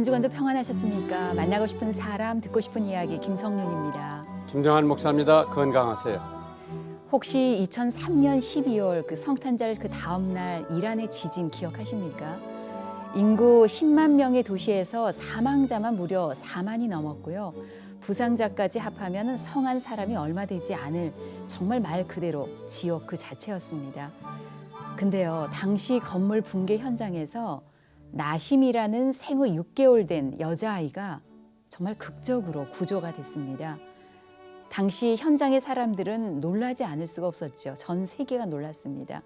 주간도 평안하셨습니까? 만나고 싶은 사람, 듣고 싶은 이야기 김성윤입니다. 김정한 목사입니다. 건강하세요. 혹시 2003년 12월 그 성탄절 그 다음 날 이란의 지진 기억하십니까? 인구 10만 명의 도시에서 사망자만 무려 4만이 넘었고요. 부상자까지 합하면 성한 사람이 얼마 되지 않을 정말 말 그대로 지옥 그 자체였습니다. 근데요, 당시 건물 붕괴 현장에서 나심이라는 생후 6개월 된 여자아이가 정말 극적으로 구조가 됐습니다. 당시 현장의 사람들은 놀라지 않을 수가 없었죠. 전 세계가 놀랐습니다.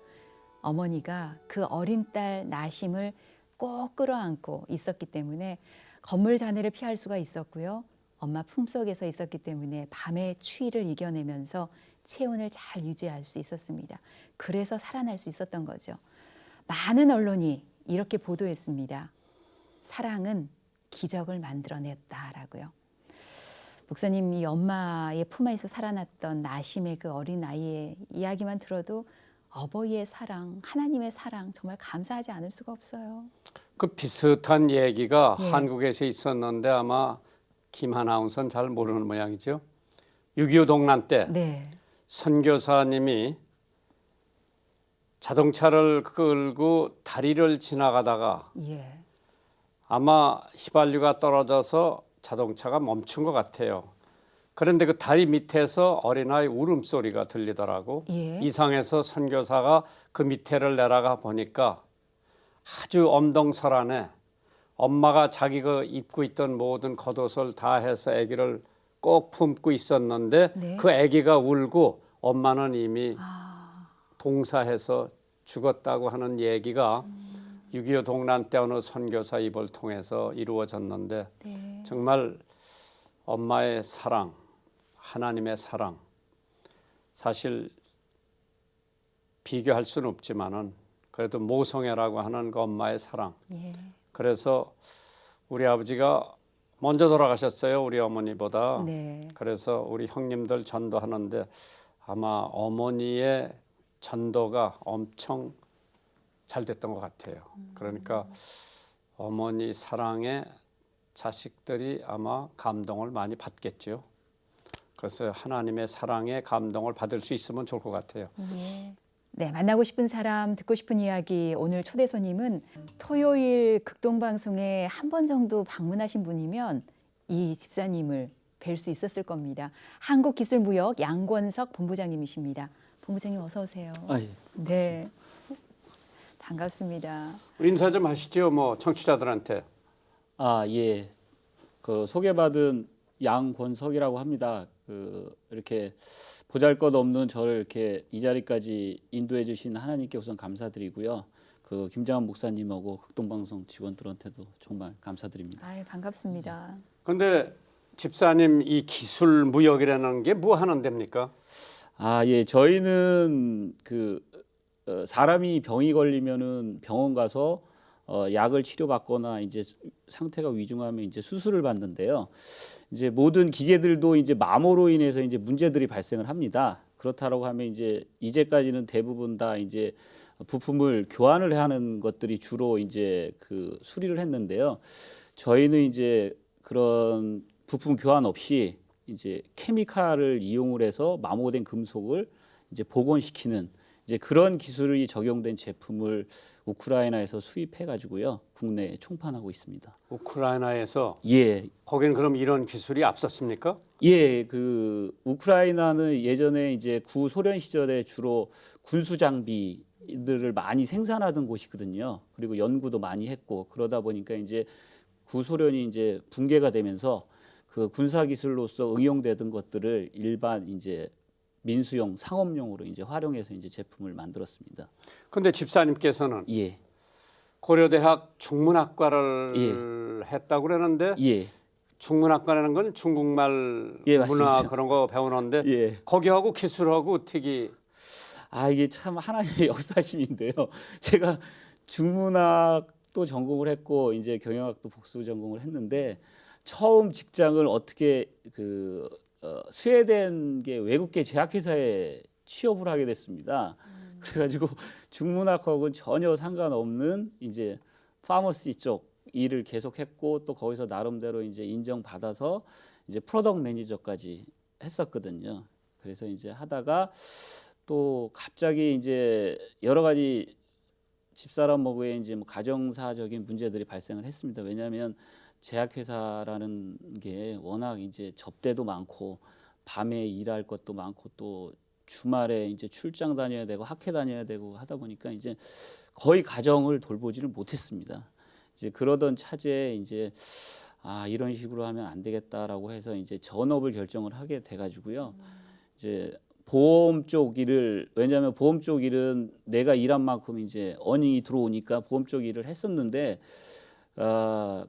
어머니가 그 어린 딸 나심을 꼭 끌어안고 있었기 때문에 건물 잔해를 피할 수가 있었고요. 엄마 품속에서 있었기 때문에 밤의 추위를 이겨내면서 체온을 잘 유지할 수 있었습니다. 그래서 살아날 수 있었던 거죠. 많은 언론이 이렇게 보도했습니다. 사랑은 기적을 만들어냈다라고요. 목사님, 이 엄마의 품에서 살아났던 나심의 그 어린 아이의 이야기만 들어도 어버이의 사랑, 하나님의 사랑 정말 감사하지 않을 수가 없어요. 그 비슷한 얘기가 예. 한국에서 있었는데 아마 김 아나운서는 잘 모르는 모양이죠. 6.25 동란 때 네. 선교사님이 자동차를 끌고 다리를 지나가다가 예. 아마 휘발유가 떨어져서 자동차가 멈춘 것 같아요. 그런데 그 다리 밑에서 어린아이 울음소리가 들리더라고. 예. 이상해서 선교사가 그 밑에를 내려가 보니까 아주 엄동설안에 엄마가 자기가 입고 있던 모든 겉옷을 다 해서 아기를 꼭 품고 있었는데 네. 그 아기가 울고 엄마는 이미 동사해서 죽었다고 하는 얘기가 6.25 동란 때 어느 선교사 입을 통해서 이루어졌는데 네. 정말 엄마의 사랑, 하나님의 사랑, 사실 비교할 수는 없지만은 그래도 모성애라고 하는 그 엄마의 사랑. 예. 그래서 우리 아버지가 먼저 돌아가셨어요, 우리 어머니보다. 네. 그래서 우리 형님들 전도하는데 아마 어머니의 전도가 엄청 잘 됐던 것 같아요. 그러니까 어머니 사랑에 자식들이 아마 감동을 많이 받겠죠. 그래서 하나님의 사랑에 감동을 받을 수 있으면 좋을 것 같아요. 예. 네, 만나고 싶은 사람, 듣고 싶은 이야기. 오늘 초대 손님은 토요일 극동방송에 한 번 정도 방문하신 분이면 이 집사님을 뵐 수 있었을 겁니다. 한국기술무역 양권석 본부장님이십니다. 본부장님 어서 오세요. 아, 예. 네, 반갑습니다. 인사 좀 하시죠, 뭐 청취자들한테. 아, 예. 그 소개받은 양권석이라고 합니다. 그 이렇게 보잘것없는 저를 이렇게 이 자리까지 인도해 주신 하나님께 우선 감사드리고요. 그 김정한 목사님하고 극동방송 직원들한테도 정말 감사드립니다. 아유, 반갑습니다. 근데 집사님 이 기술 무역이라는 게 뭐 하는 데입니까? 아, 예. 저희는 사람이 병이 걸리면은 병원 가서 약을 치료받거나 이제 상태가 위중하면 이제 수술을 받는데요. 이제 모든 기계들도 이제 마모로 인해서 이제 문제들이 발생을 합니다. 그렇다라고 하면 이제까지는 대부분 다 이제 부품을 교환을 하는 것들이 주로 이제 그 수리를 했는데요. 저희는 이제 그런 부품 교환 없이 이제 케미칼을 이용을 해서 마모된 금속을 이제 복원시키는 이제 그런 기술이 적용된 제품을 우크라이나에서 수입해 가지고요. 국내에 총판하고 있습니다. 우크라이나에서 예. 거기는 그럼 이런 기술이 앞섰습니까? 예, 그 우크라이나는 예전에 이제 구소련 시절에 주로 군수 장비들을 많이 생산하던 곳이거든요. 그리고 연구도 많이 했고 그러다 보니까 이제 구소련이 이제 붕괴가 되면서 그 군사 기술로서 응용되던 것들을 일반 이제 민수용 상업용으로 이제 활용해서 이제 제품을 만들었습니다. 근데 집사님께서는 예. 고려대학 중문학과를 했다고 그러는데 예. 중문학과라는 건 중국말 예, 문화 맞습니다. 그런 거 배우는데 예. 거기하고 기술하고 어떻게 아, 이게 참 하나님의 역사심인데요. 제가 중문학도 전공을 했고 이제 경영학도 복수 전공을 했는데 처음 직장을 어떻게 스웨덴계 외국계 제약회사에 취업을 하게 됐습니다. 그래가지고 중문학하고는 전혀 상관없는 이제 파머시 쪽 일을 계속했고 또 거기서 나름대로 이제 인정받아서 이제 프로덕트 매니저까지 했었거든요. 그래서 이제 하다가 또 갑자기 이제 여러 가지 집사람하고의 이제 뭐 가정사적인 문제들이 발생을 했습니다. 왜냐하면 제약회사라는 게 워낙 이제 접대도 많고 밤에 일할 것도 많고 또 주말에 이제 출장 다녀야 되고 학회 다녀야 되고 하다 보니까 이제 거의 가정을 돌보지를 못했습니다. 이제 그러던 차제에 이제 이런 식으로 하면 안 되겠다라고 해서 이제 전업을 결정을 하게 돼가지고요. 이제 보험 쪽 일을 왜냐하면 보험 쪽 일은 내가 일한 만큼 이제 어닝이 들어오니까 보험 쪽 일을 했었는데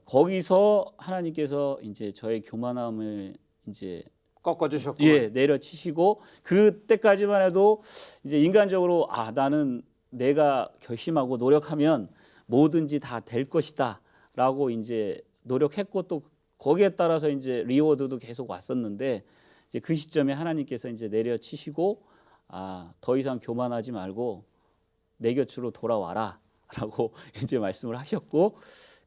거기서 하나님께서 이제 저의 교만함을 이제 꺾어주셨고. 내려치시고 그때까지만 해도 이제 인간적으로 나는 내가 결심하고 노력하면 뭐든지 다 될 것이다라고 이제 노력했고 또 거기에 따라서 이제 리워드도 계속 왔었는데 이제 그 시점에 하나님께서 이제 내려치시고 더 이상 교만하지 말고 내 곁으로 돌아와라라고 이제 말씀을 하셨고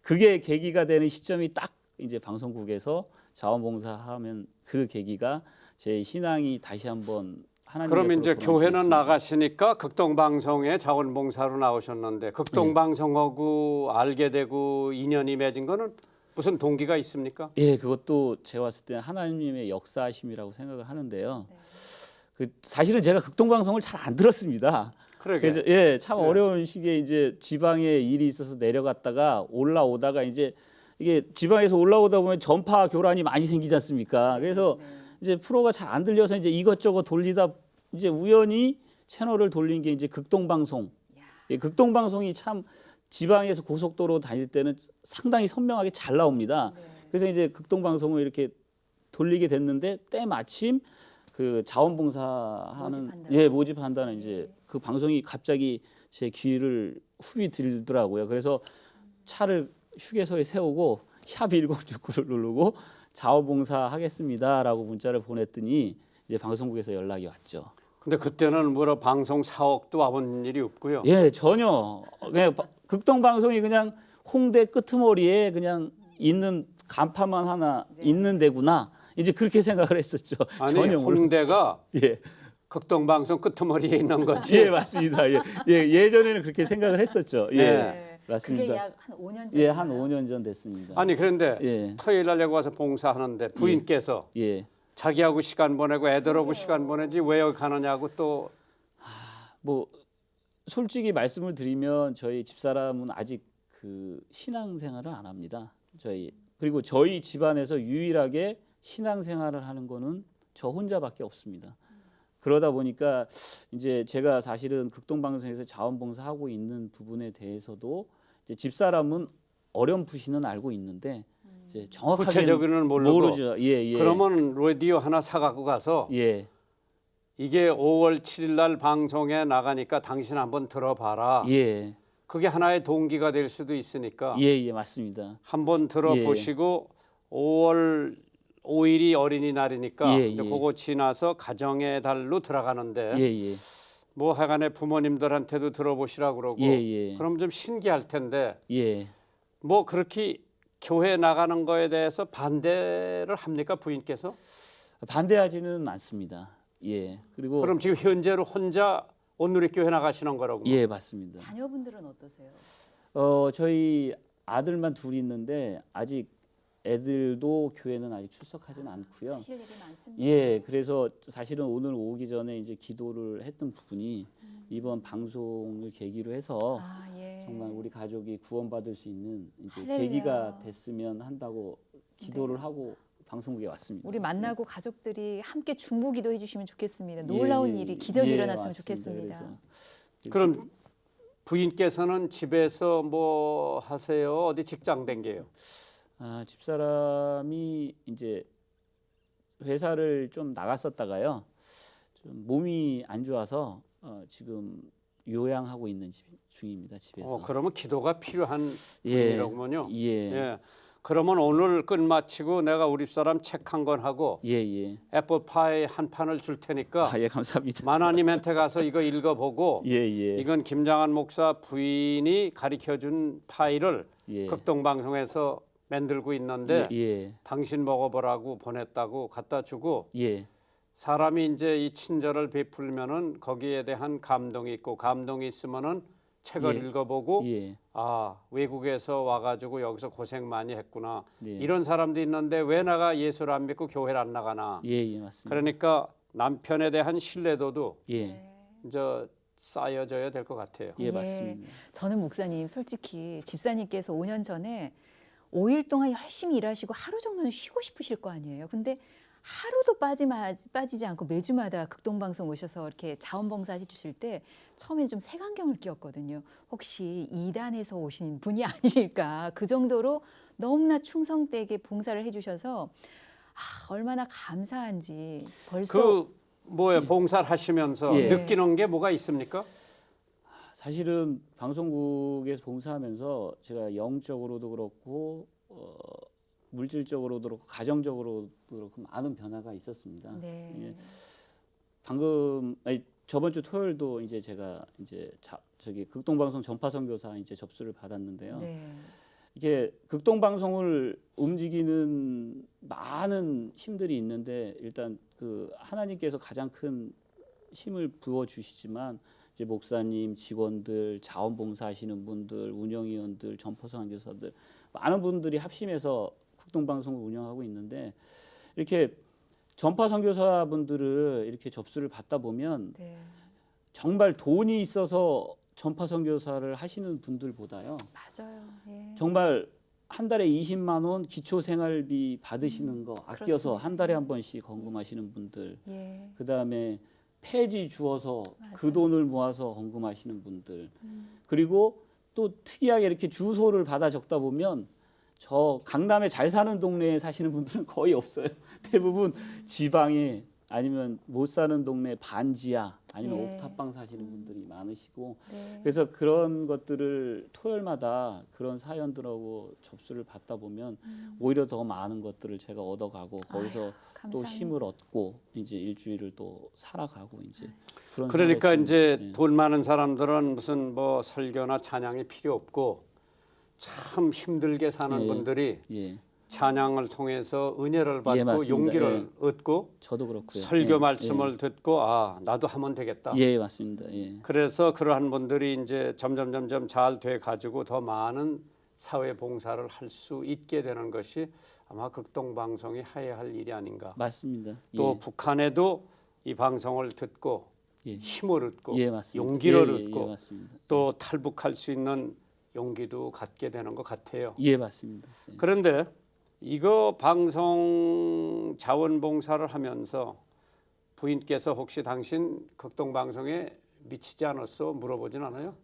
그게 계기가 되는 시점이 딱 이제 방송국에서 자원봉사하면 그 계기가 제 신앙이 다시 한번 하나님 그럼 곁으로 이제 돌아오게 교회는 됐습니다. 나가시니까 극동방송에 자원봉사로 나오셨는데 극동방송하고 알게 되고 인연이 맺은 거는 무슨 동기가 있습니까? 예, 그것도 제가 봤을 때 하나님의 역사하심이라고 생각을 하는데요. 그 사실은 제가 극동방송을 잘 안 들었습니다. 그러게. 그래서 참 어려운 시기에 이제 지방에 일이 있어서 내려갔다가 올라오다가 이제 이게 지방에서 올라오다 보면 전파 교란이 많이 생기지 않습니까? 그래서 이제 프로가 잘 안 들려서 이제 이것저것 돌리다 이제 우연히 채널을 돌린 게 이제 극동방송. 극동방송이 참 지방에서 고속도로 다닐 때는 상당히 선명하게 잘 나옵니다. 그래서 이제 극동방송을 이렇게 돌리게 됐는데 때마침 그 자원봉사하는 모집한다는 이제 그 방송이 갑자기 제 귀를 훅이 들더라고요. 그래서 차를 휴게소에 세우고 샵 1069를 누르고 자원봉사 하겠습니다라고 문자를 보냈더니 이제 방송국에서 연락이 왔죠. 근데 그때는 뭐라 방송 사옥도 와본 일이 없고요. 예, 전혀. 그냥 극동방송이 그냥 홍대 끄트머리에 그냥 있는 간판만 하나 있는 데구나. 이제 그렇게 생각을 했었죠. 아니 전혀 홍대가 예. 극동방송 끄트머리에 있는 거지. 예, 맞습니다. 예전에는 그렇게 생각을 했었죠. 네. 그게 맞습니다. 약 한 5년 전. 예, 한 5년 전 됐습니다. 아니 그런데 예. 토요일 날 여기 와서 봉사하는데 부인께서 예. 자기하고 시간 보내고 애들하고 시간 보내지 왜 여기 가느냐고 또 뭐 솔직히 말씀을 드리면 저희 집사람은 아직 그 신앙생활을 안 합니다. 그리고 저희 집안에서 유일하게 신앙생활을 하는 거는 저 혼자밖에 없습니다. 그러다 보니까 이제 제가 사실은 극동방송에서 자원봉사하고 있는 부분에 대해서도 이제 집사람은 어렴풋이는 알고 있는데 이제 정확하게 구체적으로는 모르죠. 예. 그러면 라디오 하나 사갖고 가서 예. 이게 5월 7일 날 방송에 나가니까 당신 한번 들어봐라. 예. 그게 하나의 동기가 될 수도 있으니까 예, 맞습니다. 한번 들어보시고 5월 5일이 어린이날이니까 예, 이제 예. 그거 지나서 가정의 달로 들어가는데 예. 뭐 하여간에 부모님들한테도 들어보시라고 그러고 예. 그럼 좀 신기할 텐데 예. 뭐 그렇게 교회 나가는 거에 대해서 반대를 합니까 부인께서? 반대하지는 않습니다. 예. 그리고 그럼 지금 현재로 혼자 온누리교회 나가시는 거라고? 예, 맞습니다. 자녀분들은 어떠세요? 저희 아들만 둘이 있는데 아직 애들도 교회는 아직 출석하지는 않고요. 하실 일이 많습니다. 예, 그래서 사실은 오늘 오기 전에 이제 기도를 했던 부분이 이번 방송을 계기로 해서 정말 우리 가족이 구원받을 수 있는 이제 할렐루야. 계기가 됐으면 한다고 기도를 하고 방송국에 왔습니다. 우리 만나고 가족들이 함께 중보기도 해주시면 좋겠습니다. 놀라운 일이 기적이 일어났으면 맞습니다. 좋겠습니다. 그래서 그럼 부인께서는 집에서 뭐 하세요? 어디 직장 댕겨요? 집사람이 이제 회사를 좀 나갔었다가요. 좀 몸이 안 좋아서 지금 요양하고 있는 중입니다. 집에서. 그러면 기도가 필요한 분이라군요. 예. 그러면 오늘 끝마치고 내가 우리 사람 책 한 권 하고 예. 애플파이 한 판을 줄 테니까 예, 감사합니다. 만화님한테 가서 이거 읽어보고 예. 이건 김장한 목사 부인이 가르쳐준 파이를 예. 극동방송에서 만들고 있는데 예. 당신 먹어보라고 보냈다고 갖다 주고 예. 사람이 이제 이 친절을 베풀면은 거기에 대한 감동이 있고 감동이 있으면은 책을 예. 읽어보고 예. 아 외국에서 와가지고 여기서 고생 많이 했구나 예. 이런 사람도 있는데 왜 내가 예수를 안 믿고 교회를 안 나가나 예, 예, 맞습니다. 그러니까 남편에 대한 신뢰도도 예. 이제 쌓여져야 될 것 같아요. 예, 맞습니다. 저는 목사님 솔직히 집사님께서 5년 전에 5일 동안 열심히 일하시고 하루 정도는 쉬고 싶으실 거 아니에요. 근데 하루도 빠지지 않고 매주마다 극동방송 오셔서 이렇게 자원봉사 해주실 때 처음엔 좀 색안경을 끼웠거든요. 혹시 이단에서 오신 분이 아닐까. 그 정도로 너무나 충성되게 봉사를 해주셔서 얼마나 감사한지 벌써 그 뭐에 봉사를 하시면서 예. 느끼는 게 뭐가 있습니까? 사실은 방송국에서 봉사하면서 제가 영적으로도 그렇고 물질적으로도 그렇고 가정적으로도 그렇고 많은 변화가 있었습니다. 네. 예. 방금 저번 주 토요일도 이제 제가 이제 저기 극동방송 전파 선교사 이제 접수를 받았는데요. 네. 이게 극동방송을 움직이는 많은 힘들이 있는데 일단 그 하나님께서 가장 큰 힘을 부어 주시지만 이제 목사님, 직원들, 자원봉사하시는 분들, 운영위원들, 전파 선교사들 많은 분들이 합심해서 극동방송을 운영하고 있는데 이렇게 전파 선교사분들을 이렇게 접수를 받다 보면 네. 정말 돈이 있어서 전파 선교사를 하시는 분들보다요. 맞아요. 예. 정말 한 달에 20만 원 기초 생활비 받으시는 거 아껴서 그렇습니다. 한 달에 한 번씩 헌금하시는 분들. 예. 그다음에 폐지 주어서 그 맞아요. 돈을 모아서 헌금하시는 분들. 그리고 또 특이하게 이렇게 주소를 받아 적다 보면 저 강남에 잘 사는 동네에 사시는 분들은 거의 없어요. 대부분 지방에 아니면 못 사는 동네 반지하 아니면 예. 옥탑방 사시는 분들이 많으시고 네. 그래서 그런 것들을 토요일마다 그런 사연들하고 접수를 받다 보면 오히려 더 많은 것들을 제가 얻어가고 거기서 또 감사합니다. 힘을 얻고 이제 일주일을 또 살아가고 이제 그런 그러니까 생각을 이제 했습니다. 예. 돈 많은 사람들은 무슨 뭐 설교나 찬양이 필요 없고 참 힘들게 사는 예. 분들이 예, 찬양을 통해서 은혜를 받고 예, 맞습니다. 용기를 얻고 저도 그렇고요. 설교 예, 말씀을 듣고 아 나도 하면 되겠다. 예, 맞습니다. 예. 그래서 그러한 분들이 이제 점점 잘 돼 가지고 더 많은 사회 봉사를 할 수 있게 되는 것이 아마 극동방송이 해야 할 일이 아닌가. 맞습니다. 또 예. 북한에도 이 방송을 듣고 예. 힘을 얻고 예, 맞습니다. 용기를 예, 예, 얻고 예, 맞습니다. 또 탈북할 수 있는 용기도 갖게 되는 것 같아요. 예, 맞습니다. 예. 그런데 이거 방송 자원봉사를 하면서 부인께서 혹시 당신 극동방송에 미치지 않았어? 물어보진 않아요?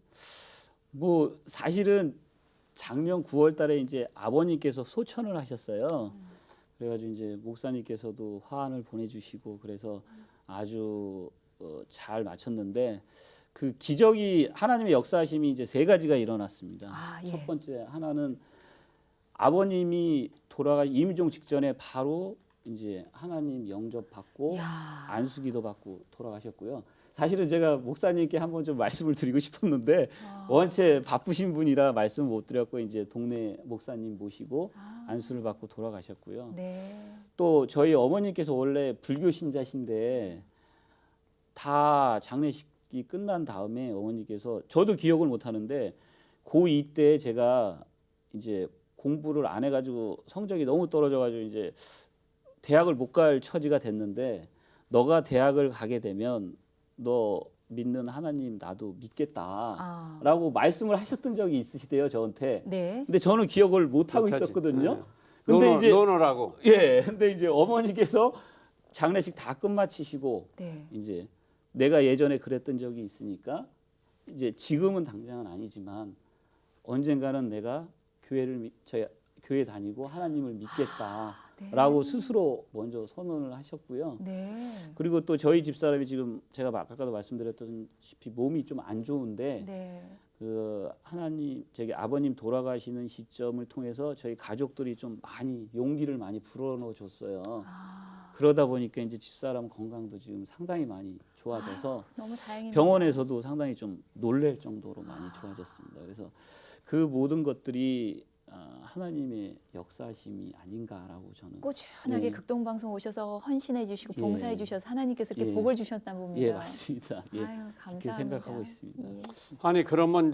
뭐 사실은 작년 9월 달에 이제 아버님께서 소천을 하셨어요. 그래가지고 이제 목사님께서도 화환을 보내주시고 그래서 아주 잘 마쳤는데 그 기적이 하나님의 역사하심이 이제 세 가지가 일어났습니다. 아, 예. 첫 번째 하나는 아버님이 임종 직전에 바로 이제 하나님 영접 받고 야. 안수기도 받고 돌아가셨고요. 사실은 제가 목사님께 한번 좀 말씀을 드리고 싶었는데 원체 바쁘신 분이라 말씀 못 드렸고 이제 동네 목사님 모시고 안수를 받고 돌아가셨고요. 네. 또 저희 어머님께서 원래 불교 신자신데 다 장례식이 끝난 다음에 어머니께서 저도 기억을 못 하는데 고2 때 제가 이제 공부를 안 해가지고 성적이 너무 떨어져가지고 이제 대학을 못 갈 처지가 됐는데 너가 대학을 가게 되면 너 믿는 하나님 나도 믿겠다라고 말씀을 하셨던 적이 있으시대요 저한테. 네. 근데 저는 기억을 못 하고 못하지. 있었거든요. 네. 근데 이제 노노라고. 예, 근데 이제 어머니께서 장례식 다 끝마치시고 네. 이제 내가 예전에 그랬던 적이 있으니까 이제 지금은 당장은 아니지만 언젠가는 내가 교회 다니고 하나님을 믿겠다라고 스스로 먼저 선언을 하셨고요. 네. 그리고 또 저희 집사람이 지금 제가 아까도 말씀드렸다시피 몸이 좀 안 좋은데 네. 그 저기 아버님 돌아가시는 시점을 통해서 저희 가족들이 좀 많이 용기를 많이 불어넣어 줬어요. 그러다 보니까 이제 집사람 건강도 지금 상당히 많이 좋아져서 너무 다행입니다. 병원에서도 상당히 좀 놀랄 정도로 많이 좋아졌습니다. 그래서 그 모든 것들이 하나님의 역사심이 아닌가라고 저는 꾸준하게 예. 극동방송 오셔서 헌신해 주시고 예. 봉사해 주셔서 하나님께서 이렇게 예. 복을 주셨나 봅니다. 예 맞습니다. 예. 아유, 감사합니다. 그렇게 생각하고 있습니다. 예. 아니 그러면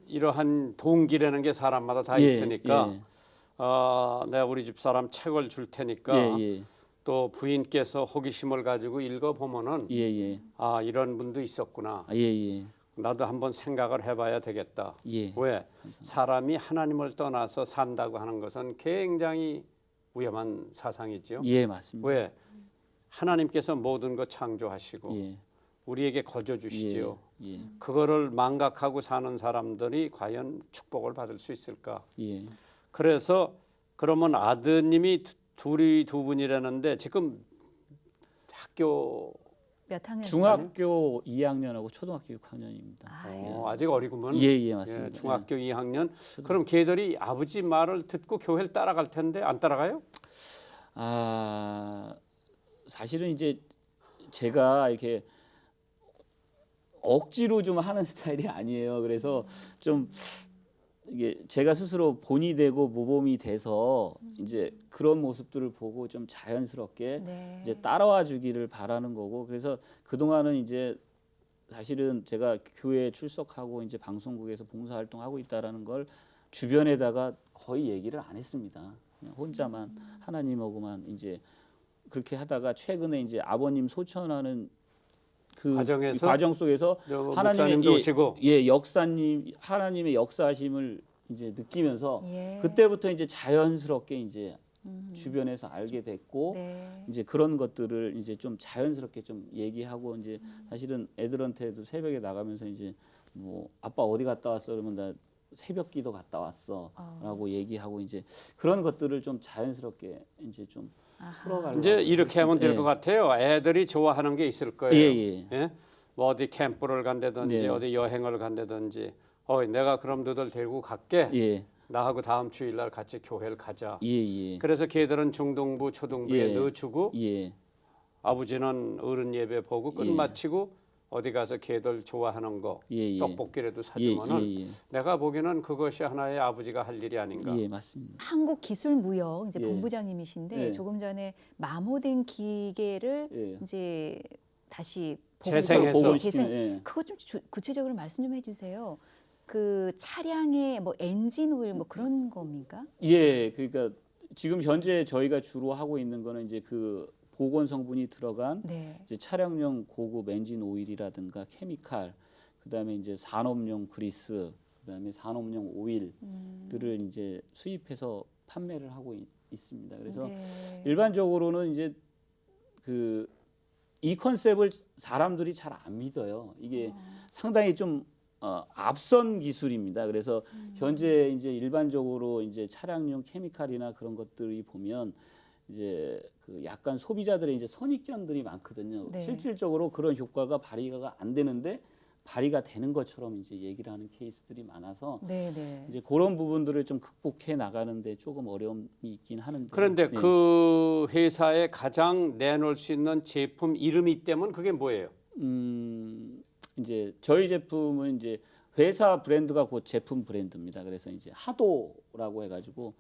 이러한 동기라는 게 사람마다 다 예, 있으니까 내가 우리 집 사람 책을 줄 테니까 예. 또 부인께서 호기심을 가지고 읽어 보면은 예. 아 이런 분도 있었구나. 예. 나도 한번 생각을 해봐야 되겠다. 예. 왜 사람이 하나님을 떠나서 산다고 하는 것은 굉장히 위험한 사상이죠. 예 맞습니다. 왜 하나님께서 모든 것 창조하시고 예. 우리에게 거저 주시지요. 예. 그거를 망각하고 사는 사람들이 과연 축복을 받을 수 있을까? 예. 그래서 그러면 아드님이 두 분이라는데 지금 학교 몇 학년? 중학교 2학년하고 초등학교 6학년입니다. 아직 어리구먼. 예 맞습니다. 예, 중학교 2학년. 그럼 걔들이 아버지 말을 듣고 교회를 따라갈 텐데 안 따라가요? 사실은 이제 제가 이렇게 억지로 좀 하는 스타일이 아니에요. 그래서 좀 이게 제가 스스로 본이 되고 모범이 돼서 이제 그런 모습들을 보고 좀 자연스럽게 네. 이제 따라와 주기를 바라는 거고, 그래서 그 동안은 이제 사실은 제가 교회에 출석하고 이제 방송국에서 봉사 활동하고 있다라는 걸 주변에다가 거의 얘기를 안 했습니다. 그냥 혼자만 하나님하고만 이제 그렇게 하다가 최근에 이제 아버님 소천하는 그 과정에서 과정 속에서 하나님의 목사님도 오시고 역사님 하나님의 역사심을 이제 느끼면서 예. 그때부터 이제 자연스럽게 이제 주변에서 알게 됐고 네. 이제 그런 것들을 이제 좀 자연스럽게 좀 얘기하고 이제 사실은 애들한테도 새벽에 나가면서 이제 뭐 아빠 어디 갔다 왔어 그러면 나 새벽 기도 갔다 왔어라고 얘기하고 이제 그런 것들을 좀 자연스럽게 이제 좀 풀어가려고 이제 이렇게 하면 될 예. 것 같아요. 애들이 좋아하는 게 있을 거예요. 예. 뭐 어디 캠프를 간다든지 네. 어디 여행을 간다든지 내가 그럼 너들 데리고 갈게. 예. 나하고 다음 주일날 같이 교회를 가자. 예. 그래서 걔들은 중등부, 초등부에 예. 넣어주고 예. 아버지는 어른 예배 보고 끝마치고 어디 가서 걔들 좋아하는 거 예. 떡볶이라도 사주면은 예. 내가 보기에는 그것이 하나의 아버지가 할 일이 아닌가. 예, 맞습니다. 한국기술무역 이제 예. 본부장님이신데 예. 조금 전에 마모된 기계를 예. 이제 다시 재생해서. 복원시키는, 예. 그거 좀 구체적으로 말씀 좀 해주세요. 그 차량의 뭐 엔진 오일 뭐 그런 겁니까? 예, 그러니까 지금 현재 저희가 주로 하고 있는 거는 이제 그 보건 성분이 들어간 네. 이제 차량용 고급 엔진 오일이라든가 케미칼, 그다음에 이제 산업용 그리스, 그다음에 산업용 오일들을 이제 수입해서 판매를 하고 있습니다. 그래서 네. 일반적으로는 이제 그 이 컨셉을 사람들이 잘 안 믿어요. 이게 상당히 좀 앞선 기술입니다. 그래서 현재 이제 일반적으로 이제 차량용 케미칼이나 그런 것들이 보면 이제 그 약간 소비자들의 이제 선입견들이 많거든요. 네. 실질적으로 그런 효과가 발휘가 안 되는데 발휘가 되는 것처럼 이제 얘기를 하는 케이스들이 많아서 네. 이제 그런 부분들을 좀 극복해 나가는데 조금 어려움이 있긴 하는데. 그런데 예. 그 회사에 가장 내놓을 수 있는 제품 이름이 있다면 그게 뭐예요? 이제 저희 제품은 이제 회사 브랜드가 곧 제품 브랜드입니다. 그래서 이제 하도라고 해가지고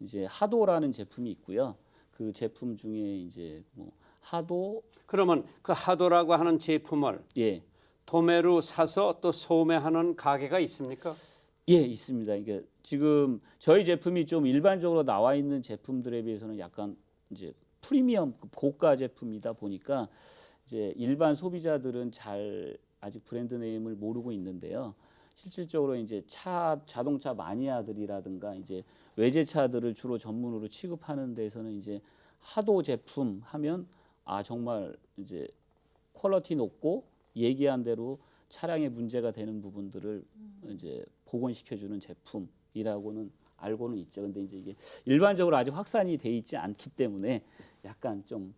이제 하도라는 제품이 있고요. 그 제품 중에 이제 뭐 하도 그러면 그 하도라고 하는 제품을 예. 도매로 사서 또 소매하는 가게가 있습니까? 예, 있습니다. 이게 지금 저희 제품이 좀 일반적으로 나와 있는 제품들에 비해서는 약간 이제 프리미엄 고가 제품이다 보니까 이제 일반 소비자들은 잘 아직 브랜드 네임을 모르고 있는데요. 실질적으로 이제 자동차 마니아들이라든가 이제 외제차들을 주로 전문으로 취급하는 데서는 이제 하도 제품 하면 정말 이제 퀄리티 높고 얘기한 대로 차량에 문제가 되는 부분들을 이제 복원시켜주는 제품이라고는 알고는 있죠. 근데 이제 이게 일반적으로 아직 확산이 돼 있지 않기 때문에 약간 좀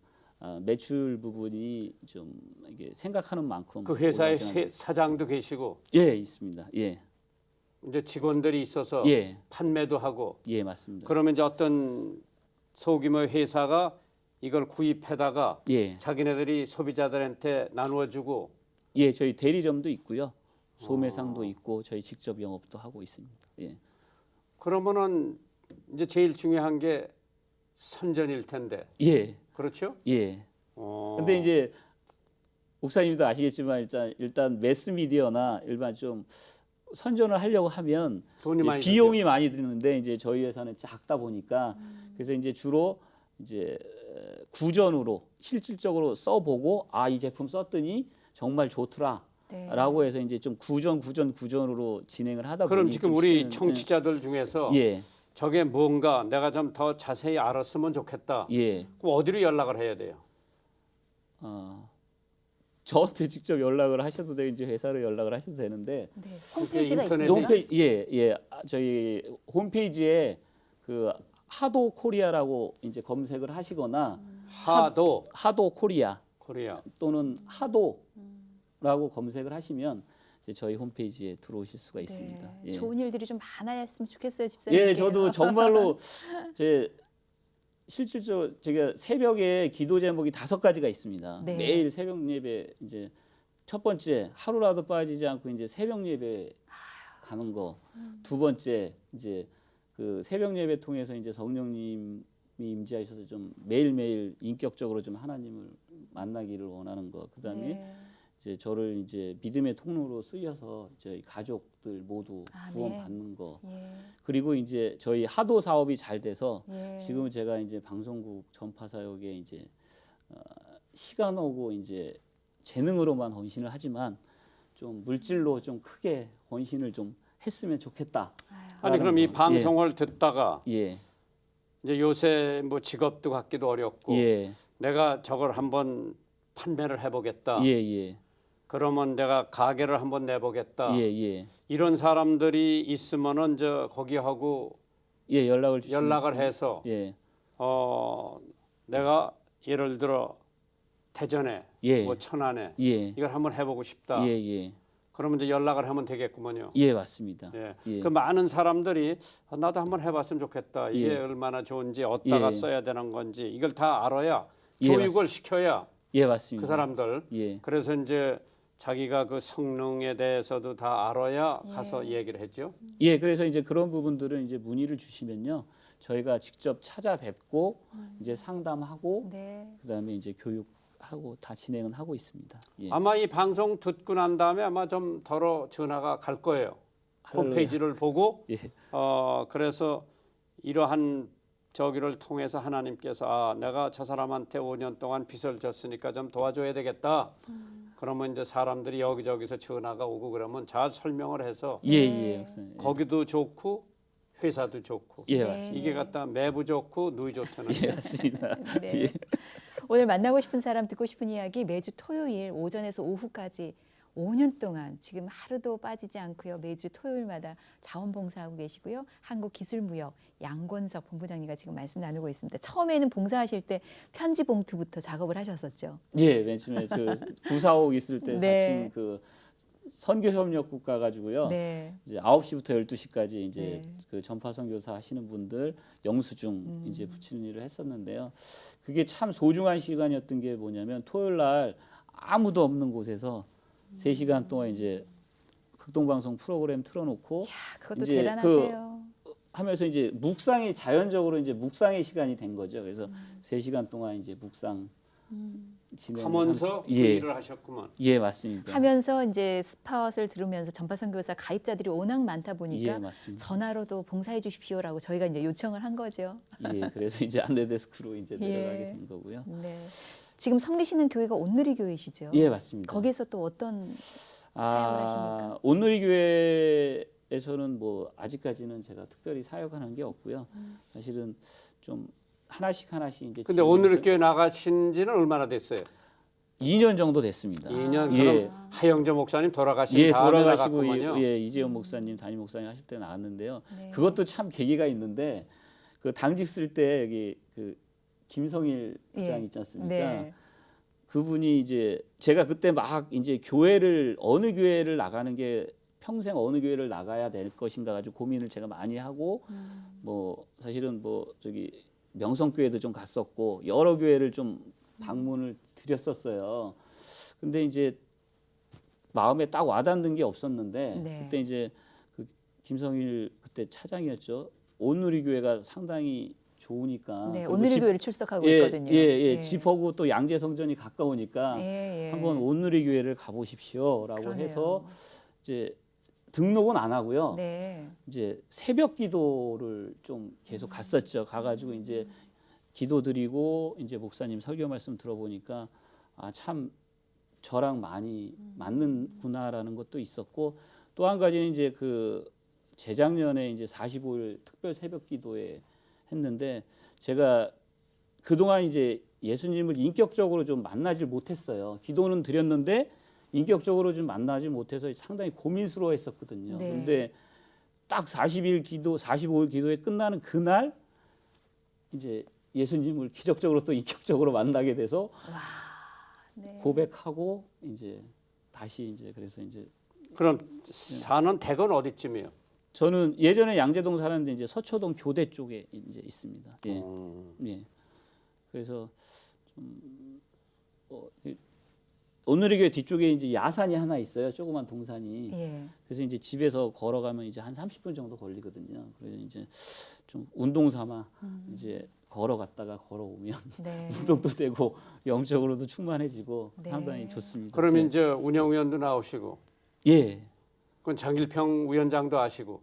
매출 부분이 좀 이게 생각하는 만큼 그 회사의 올라가지 않- 사장도 계시고 예, 있습니다. 예, 이제 직원들이 있어서 예, 판매도 하고 예, 맞습니다. 그러면 이제 어떤 소규모 회사가 이걸 구입해다가 예, 자기네들이 소비자들한테 나누어주고 예, 저희 대리점도 있고요. 소매상도 있고 저희 직접 영업도 하고 있습니다. 예. 그러면은 이제 제일 중요한 게 선전일 텐데. 예, 그렇죠? 예. 어. 근데 이제 목사님도 아시겠지만 일단 매스 미디어나 일반 좀 선전을 하려고 하면 돈이 이제 많이 비용이 많이 드는데 이제 저희 회사는 작다 보니까 그래서 이제 주로 이제 구전으로 실질적으로 써보고 아 이 제품 썼더니 정말 좋더라. 네. 라고 해서 이제 좀 구전으로 진행을 하다 보니 그럼 지금 좀 우리 시간을- 청취자들 중에서 예, 저게 뭔가 내가 좀 더 자세히 알았으면 좋겠다. 예. 그럼 어디로 연락을 해야 돼요? 저한테 직접 연락을 하셔도 되고 이제 회사로 연락을 하셔도 되는데 네. 홈페이지가 인터넷에 있습니다. 예. 저희 홈페이지에 그 하도 코리아라고 이제 검색을 하시거나 하도 코리아 코리아. 또는 하도라고 검색을 하시면 이제 저희 홈페이지에 들어오실 수가 있습니다. 네. 예. 좋은 일들이 좀 많아졌으면 좋겠어요, 집사님. 예, 저도 정말로 제 실질적으로 제가 새벽에 기도 제목이 5가지가 있습니다. 네. 매일 새벽 예배 이제 첫 번째 하루라도 빠지지 않고 이제 새벽 예배 가는 거. 두 번째 이제 그 새벽 예배 통해서 이제 성령님이 임재하셔서 좀 매일매일 인격적으로 좀 하나님을 만나기를 원하는 거. 그다음에 네. 이제 저를 이제 믿음의 통로로 쓰여서 저희 가족들 모두 아, 구원 네. 받는 거. 예. 그리고 이제 저희 하도 사업이 잘 돼서 예. 지금은 제가 이제 방송국 전파 사역에 이제 시간 오고 이제 재능으로만 헌신을 하지만 좀 물질로 좀 크게 헌신을 좀 했으면 좋겠다. 아니 그럼 이 거. 방송을 듣다가 예, 이제 요새 뭐 직업도 갖기도 어렵고 예, 내가 저걸 한번 판매를 해보겠다. 예. 그러면 내가 가게를 한번 내보겠다. 예. 이런 사람들이 있으면은 저 거기하고 예, 연락을 주시면 연락을 해서 예. 내가 예를 들어 대전에 예. 뭐 천안에 예. 이걸 한번 해보고 싶다. 예. 그러면 이제 연락을 하면 되겠구먼요. 예, 맞습니다. 예. 예. 그 많은 사람들이 나도 한번 해봤으면 좋겠다. 이게 예. 얼마나 좋은지 어디다가 예. 써야 되는 건지 이걸 다 알아야 예, 교육을 시켜야 예, 맞습니다. 그 사람들. 예. 그래서 이제 자기가 그 성능에 대해서도 다 알아야 가서 얘기를 했죠. 예, 그래서 이제 그런 부분들은 이제 문의를 주시면요. 저희가 직접 찾아뵙고 이제 상담하고 네. 그다음에 이제 교육하고 다 진행은 하고 있습니다. 예. 아마 이 방송 듣고 난 다음에 아마 좀 덜어 전화가 갈 거예요. 홈페이지를 보고 예. 그래서 이러한 저기를 통해서 하나님께서 내가 저 사람한테 5년 동안 빚을 졌으니까 좀 도와줘야 되겠다. 그러면 이제 사람들이 여기저기서 전화가 오고 그러면 잘 설명을 해서 예, 목사님. 거기도 좋고 회사도 좋고 예, 네. 맞습니다. 이게 갖다 매부 좋고 누이 좋다는 예, 맞습니다. 네. 예. 오늘 만나고 싶은 사람 듣고 싶은 이야기 매주 토요일 오전에서 오후까지 5년 동안 지금 하루도 빠지지 않고요. 매주 토요일마다 자원봉사하고 계시고요. 한국기술무역 양권석 본부장님과 지금 말씀 나누고 있습니다. 처음에는 봉사하실 때 편지 봉투부터 작업을 하셨었죠. 예, 맨 처음에 저 구사옥 있을 때 네. 사실 그 선교 협력국 가가지고요. 네. 이제 9시부터 12시까지 이제 네. 그 전파 선교사 하시는 분들 영수증 이제 붙이는 일을 했었는데요. 그게 참 소중한 시간이었던 게 뭐냐면 토요일 날 아무도 없는 곳에서 3시간 동안 이제 극동방송 프로그램 틀어놓고 그것도 이제 대단하세요. 하면서 이제 묵상이 자연적으로 이제 묵상의 시간이 된 거죠. 그래서 3시간 동안 이제 묵상 하면서 그 예, 일을 하셨구만. 예, 맞습니다. 하면서 이제 스팟을 들으면서 전파선교사 가입자들이 워낙 많다 보니까 예, 맞습니다. 전화로도 봉사해 주십시오라고 저희가 이제 요청을 한 거죠. 예, 그래서 이제 안내데스크로 이제 예. 내려가게 된 거고요. 네. 지금 성리시는 교회가 온누리 교회시죠? 예, 맞습니다. 거기서 또 어떤 사역을 하십니까? 온누리 교회에서는 뭐 아직까지는 제가 특별히 사역하는 게 없고요. 사실은 좀 하나씩 이제. 근데 오늘 교회 나가신 지는 얼마나 됐어요? 2년 정도 됐습니다. 2년 예. 그럼 하영조 목사님 돌아가신 예, 다음에 돌아가시고 나갔구만요. 예, 이재용 목사님, 담임 목사님 하실 때 나왔는데요. 네. 그것도 참 계기가 있는데 그 당직 쓸 때 여기 그 김성일 부장 예. 있지 않습니까? 네. 그분이 이제 제가 그때 막 이제 교회를 어느 교회를 나가는 게 평생 어느 교회를 나가야 될 것인가 가지고 고민을 제가 많이 하고 뭐 사실은 뭐 저기 명성교회도 좀 갔었고 여러 교회를 좀 방문을 드렸었어요. 근데 이제 마음에 딱 와닿는 게 없었는데 네. 그때 이제 그 김성일 그때 차장이었죠. 온누리교회가 상당히 좋으니까 네, 그리고 온누리교회를 출석하고 예, 있거든요. 예. 집하고 또 양재성전이 가까우니까 예. 한번 온누리교회를 가보십시오라고 그러네요. 해서 이제 등록은 안 하고요. 네. 이제 새벽 기도를 좀 계속 갔었죠. 가가지고 이제 기도 드리고 이제 목사님 설교 말씀 들어보니까 아, 참 저랑 많이 맞는구나라는 것도 있었고 또 한 가지는 이제 그 재작년에 이제 45일 특별 새벽 기도에 했는데 제가 그동안 이제 예수님을 인격적으로 좀 만나질 못했어요. 기도는 드렸는데 인격적으로 좀 만나지 못해서 상당히 고민스러워했었거든요. 네. 그런데 딱 40일 기도, 45일 기도에 끝나는 그날 이제 예수님을 기적적으로 또 인격적으로 만나게 돼서 네. 고백하고 이제 다시 이제 그래서 이제 그럼 사는 댁은 어디쯤이에요? 저는 예전에 양재동 살았는데 이제 서초동 교대 쪽에 이제 있습니다. 예. 예. 그래서 좀 온누리교회 뒤쪽에 이제 야산이 하나 있어요. 조그만 동산이. 예. 그래서 이제 집에서 걸어가면 이제 한 30분 정도 걸리거든요. 그래서 이제 좀 운동 삼아 이제 걸어갔다가 걸어오면 네. 운동도 되고 영적으로도 충만해지고 네. 상당히 좋습니다. 그러면 네. 이제 운영위원도 나오시고, 예. 그건 장길평 위원장도 아시고,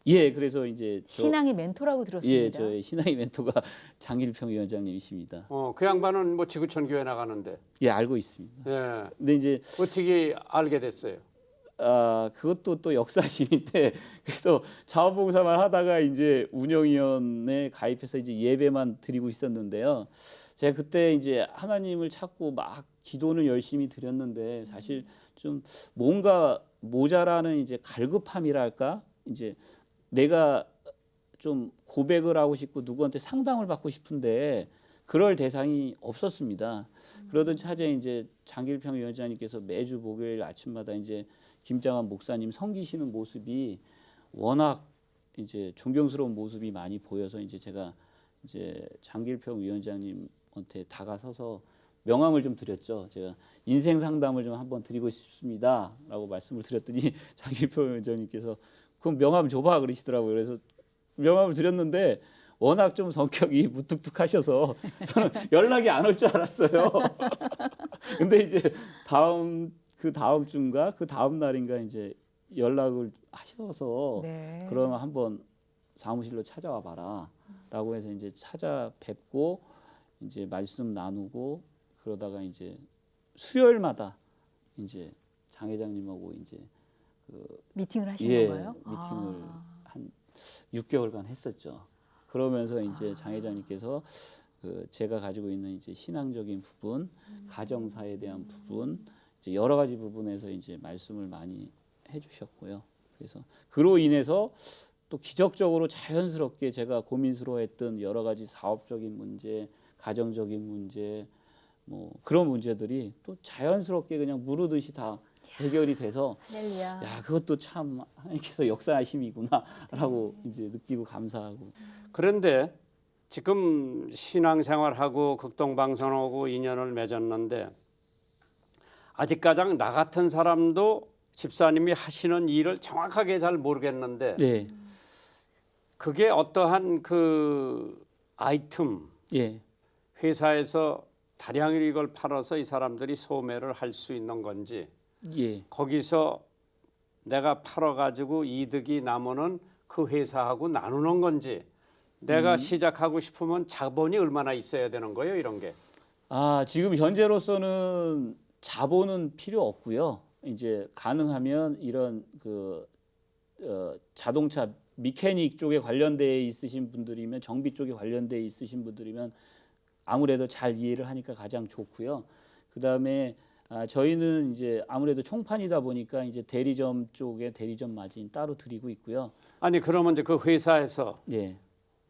예. 그래서 이제 신앙의 멘토라고 예, 들었습니다. 저의 신앙의 멘토가 장길평 위원장님이십니다. 그 양반은 뭐 지구촌 교회 나가는데, 예, 알고 있습니다. 예, 근데 이제 어떻게 알게 됐어요? 그것도 또 역사심인데 그래서 자원봉사만 하다가 이제 운영위원회에 가입해서 이제 예배만 드리고 있었는데요. 제가 그때 이제 하나님을 찾고 막 기도는 열심히 드렸는데 사실 좀 뭔가 모자라는 이제 갈급함이랄까 이제 내가 좀 고백을 하고 싶고 누구한테 상담을 받고 싶은데 그럴 대상이 없었습니다. 그러던 차제 이제 장길평 위원장님께서 매주 목요일 아침마다 이제 김장한 목사님 섬기시는 모습이 워낙 이제 존경스러운 모습이 많이 보여서 이제 제가 이제 장길평 위원장님한테 다가서서 명함을 좀 드렸죠. 제가 인생 상담을 좀 한번 드리고 싶습니다라고 말씀을 드렸더니 장길평 위원장님께서 그럼 명함 줘봐 그러시더라고요. 그래서 명함을 드렸는데 워낙 좀 성격이 무뚝뚝하셔서 저는 연락이 안 올 줄 알았어요. 근데 이제 그 다음 주인가 그 다음 날인가 이제 연락을 하셔서 네. 그러면 한번 사무실로 찾아와 봐라라고 해서 이제 찾아뵙고 이제 말씀 나누고 그러다가 이제 수요일마다 이제 장 회장님하고 이제 미팅을 하신 예, 건가요? 미팅을 한 6개월간 했었죠. 그러면서 이제 장 회장님께서 제가 가지고 있는 이제 신앙적인 부분, 가정사에 대한 부분, 이제 여러 가지 부분에서 이제 말씀을 많이 해주셨고요. 그래서 그로 인해서 또 기적적으로 자연스럽게 제가 고민스러워했던 여러 가지 사업적인 문제, 가정적인 문제, 뭐 그런 문제들이 또 자연스럽게 그냥 무르듯이 다 해결이 돼서 할렐루야. 야 그것도 참 하나님께서 역사하심이구나라고 이제 느끼고 감사하고 그런데 지금 신앙생활하고 극동방송하고 인연을 맺었는데 아직 가장 나 같은 사람도 집사님이 하시는 일을 정확하게 잘 모르겠는데 네. 그게 어떠한 그 아이템 예. 회사에서 다량을 이걸 팔아서 이 사람들이 소매를 할 수 있는 건지 예. 거기서 내가 팔아가지고 이득이 나면은 그 회사하고 나누는 건지 내가 시작하고 싶으면 자본이 얼마나 있어야 되는 거예요 이런 게. 지금 현재로서는 자본은 필요 없고요. 이제 가능하면 이런 자동차 미케닉 쪽에 관련돼 있으신 분들이면 정비 쪽에 관련돼 있으신 분들이면 아무래도 잘 이해를 하니까 가장 좋고요. 그다음에 저희는 이제 아무래도 총판이다 보니까 이제 대리점 쪽에 대리점 마진 따로 드리고 있고요. 아니 그러면 이제 그 회사에서 예.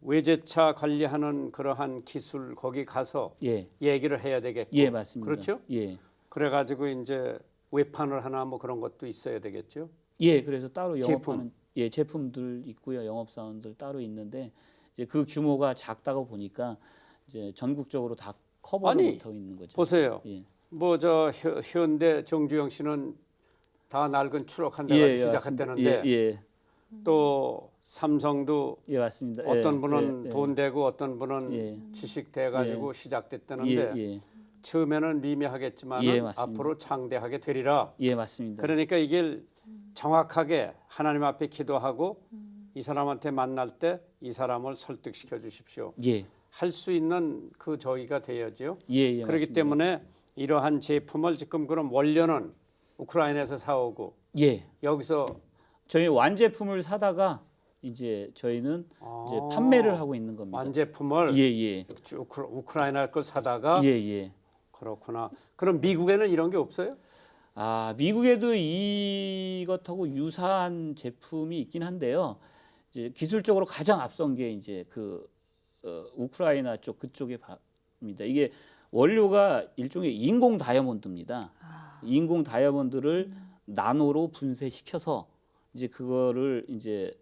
외제차 관리하는 그러한 기술 거기 가서 예. 얘기를 해야 되겠고. 예, 맞습니다. 그렇죠? 예. 그래가지고 이제 외판을 하나 뭐 그런 것도 있어야 되겠죠. 예, 그래서 따로 영업하는 제품. 제품들 있고요. 영업사원들 따로 있는데 이제 그 규모가 작다고 보니까 이제 전국적으로 다 커버를 못하고 있는 거죠. 보세요. 예. 뭐 저 현대 정주영 씨는 다 낡은 추록한 데가 시작했다는데 예. 또 삼성도 예, 맞습니다. 어떤 예, 분은 예, 돈 되고 어떤 분은 예. 지식 돼 가지고 시작됐다는데 예, 예. 처음에는 미미하겠지만 예, 맞습니다. 앞으로 창대하게 되리라. 예, 맞습니다. 그러니까 이게 정확하게 하나님 앞에 기도하고 이 사람한테 만날 때 이 사람을 설득시켜 주십시오. 예. 할 수 있는 그 저희가 돼야죠. 예, 예. 그렇기 맞습니다. 때문에 이러한 제품을 지금 그럼 원료는 우크라이나에서 사오고 예. 여기서 저희 완제품을 사다가 이제 저희는 이제 판매를 하고 있는 겁니다. 완제품을 예, 예. 우크라이나 걸 사다가 예, 예. 그렇구나. 그럼 미국에는 이런 게 없어요? 아, 미국에도 이것하고 유사한 제품이 있긴 한데요. 이제 기술적으로 가장 앞선 게 이제 그 우크라이나 쪽 그쪽에 입니다. 이게 원료가 일종의 인공 다이아몬드입니다. 인공 다이아몬드를 나노로 분쇄시켜서 이제 그거를 이제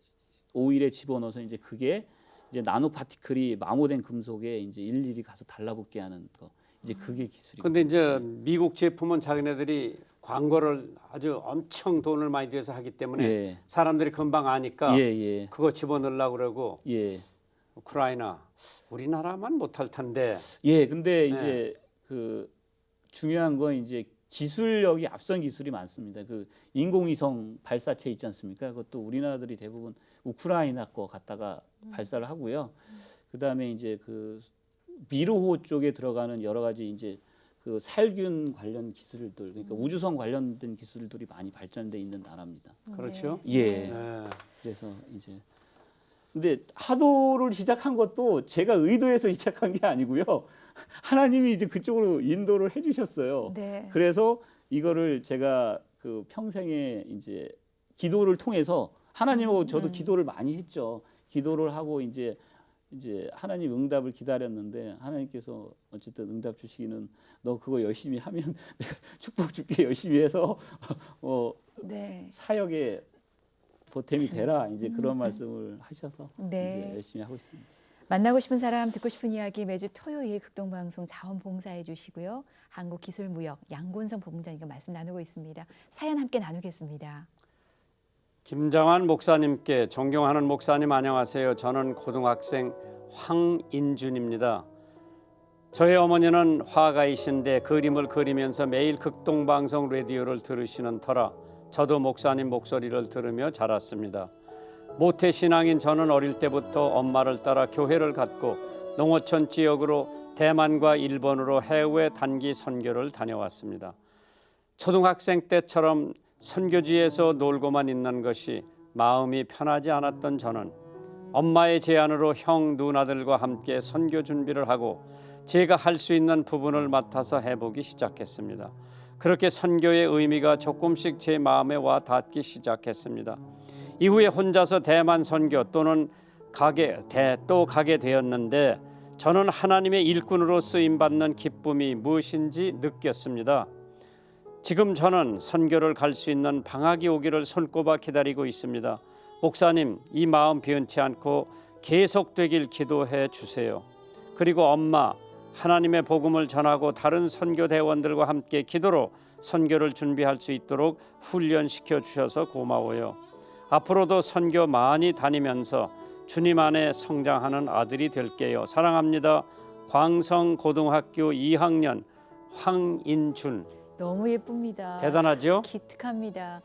오일에 집어넣어서 이제 그게 이제 나노 파티클이 마모된 금속에 이제 일일이 가서 달라붙게 하는 거. 이제 그게 기술이에요. 근데 이제 미국 제품은 자기네들이 광고를 아주 엄청 돈을 많이 들여서 하기 때문에 예. 사람들이 금방 아니까 예, 예. 그거 집어넣으려고 그러고 예. 우크라이나 우리나라만 못할 텐데 예, 근데 이제 그 중요한 건 이제 기술력이 앞선 기술이 많습니다. 그 인공위성 발사체 있지 않습니까? 그것도 우리나라들이 대부분 우크라이나 거 갖다가 발사를 하고요. 그다음에 이제 그 미르호 쪽에 들어가는 여러 가지 이제 그 살균 관련 기술들, 그러니까 우주선 관련된 기술들이 많이 발전돼 있는 나라입니다. 그렇죠. 예. 네. 그래서 이제 근데 하도를 시작한 것도 제가 의도해서 시작한 게 아니고요. 하나님이 이제 그쪽으로 인도를 해주셨어요. 네. 그래서 이거를 제가 그 평생에 이제 기도를 통해서 하나님하고 저도 기도를 많이 했죠. 기도를 하고 이제 하나님 응답을 기다렸는데 하나님께서 어쨌든 응답 주시기는 너 그거 열심히 하면 내가 축복 줄게 열심히 해서 네. 사역에 보탬이 되라 이제 그런 말씀을 하셔서 네. 이제 열심히 하고 있습니다. 만나고 싶은 사람, 듣고 싶은 이야기 매주 토요일 극동방송 자원봉사해 주시고요. 한국기술무역 양곤성 본부장님과 말씀 나누고 있습니다. 사연 함께 나누겠습니다. 김장환 목사님께 존경하는 목사님 안녕하세요. 저는 고등학생 황인준입니다. 저희 어머니는 화가이신데 그림을 그리면서 매일 극동방송 라디오를 들으시는 터라 저도 목사님 목소리를 들으며 자랐습니다. 모태신앙인 저는 어릴 때부터 엄마를 따라 교회를 갔고 농어촌 지역으로 대만과 일본으로 해외 단기 선교를 다녀왔습니다. 초등학생 때처럼 선교지에서 놀고만 있는 것이 마음이 편하지 않았던 저는 엄마의 제안으로 형 누나들과 함께 선교 준비를 하고 제가 할 수 있는 부분을 맡아서 해보기 시작했습니다. 그렇게 선교의 의미가 조금씩 제 마음에 와 닿기 시작했습니다. 이후에 혼자서 대만 선교 또는 가게 되었는데 저는 하나님의 일꾼으로 쓰임받는 기쁨이 무엇인지 느꼈습니다. 지금 저는 선교를 갈 수 있는 방학이 오기를 손꼽아 기다리고 있습니다. 목사님, 이 마음 변치 않고 계속되길 기도해 주세요. 그리고 엄마, 하나님의 복음을 전하고 다른 선교 대원들과 함께 기도로 선교를 준비할 수 있도록 훈련시켜 주셔서 고마워요. 앞으로도 선교 많이 다니면서 주님 안에 성장하는 아들이 될게요. 사랑합니다. 광성고등학교 2학년 황인준. 너무 예쁩니다. 대단하죠? 기특합니다.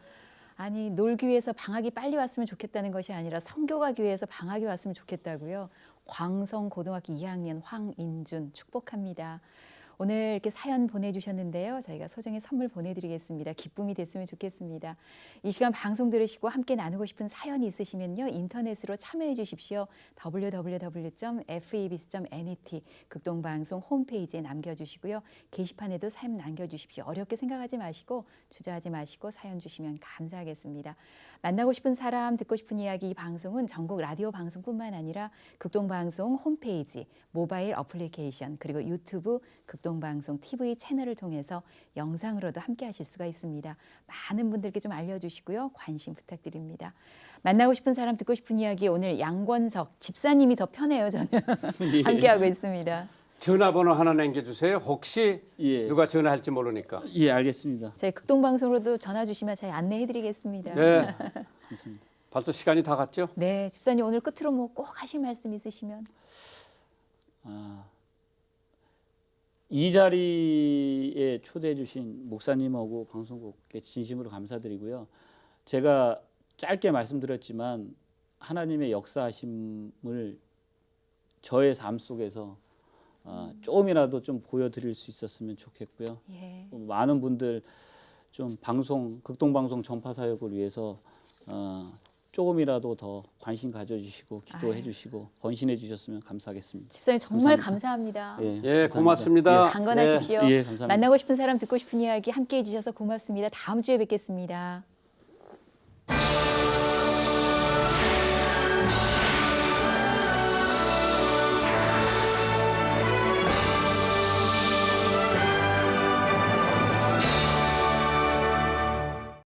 아니 놀기 위해서 방학이 빨리 왔으면 좋겠다는 것이 아니라 선교 가기 위해서 방학이 왔으면 좋겠다고요. 광성고등학교 2학년 황인준 축복합니다. 오늘 이렇게 사연 보내주셨는데요. 저희가 소정의 선물 보내드리겠습니다. 기쁨이 됐으면 좋겠습니다. 이 시간 방송 들으시고 함께 나누고 싶은 사연이 있으시면요. 인터넷으로 참여해 주십시오. www.febc.net 극동방송 홈페이지에 남겨주시고요. 게시판에도 사연 남겨주십시오. 어렵게 생각하지 마시고 주저하지 마시고 사연 주시면 감사하겠습니다. 만나고 싶은 사람, 듣고 싶은 이야기 이 방송은 전국 라디오 방송뿐만 아니라 극동방송 홈페이지, 모바일 어플리케이션 그리고 유튜브 극동방송 TV 채널을 통해서 영상으로도 함께 하실 수가 있습니다. 많은 분들께 좀 알려주시고요. 관심 부탁드립니다. 만나고 싶은 사람, 듣고 싶은 이야기 오늘 양권석 집사님이 더 편해요. 저는 함께하고 있습니다. 전화번호 하나 남겨주세요. 혹시 예. 누가 전화할지 모르니까. 예, 알겠습니다. 저희 극동방송으로도 전화 주시면 저희 안내해드리겠습니다. 네. 감사합니다. 벌써 시간이 다 갔죠? 네, 집사님 오늘 끝으로 뭐 꼭 하실 말씀 있으시면. 이 자리에 초대해 주신 목사님하고 방송국에 진심으로 감사드리고요. 제가 짧게 말씀드렸지만 하나님의 역사하심을 저의 삶 속에서 조금이라도 좀 보여드릴 수 있었으면 좋겠고요. 예. 많은 분들 좀 방송 극동방송 전파 사역을 위해서 조금이라도 더 관심 가져주시고 기도해 주시고 번신해 주셨으면 감사하겠습니다. 집사님 정말 감사합니다. 감사합니다. 예, 고맙습니다. 강건하십시오. 예, 감사합니다. 만나고 싶은 사람 듣고 싶은 이야기 함께해 주셔서 고맙습니다. 다음 주에 뵙겠습니다.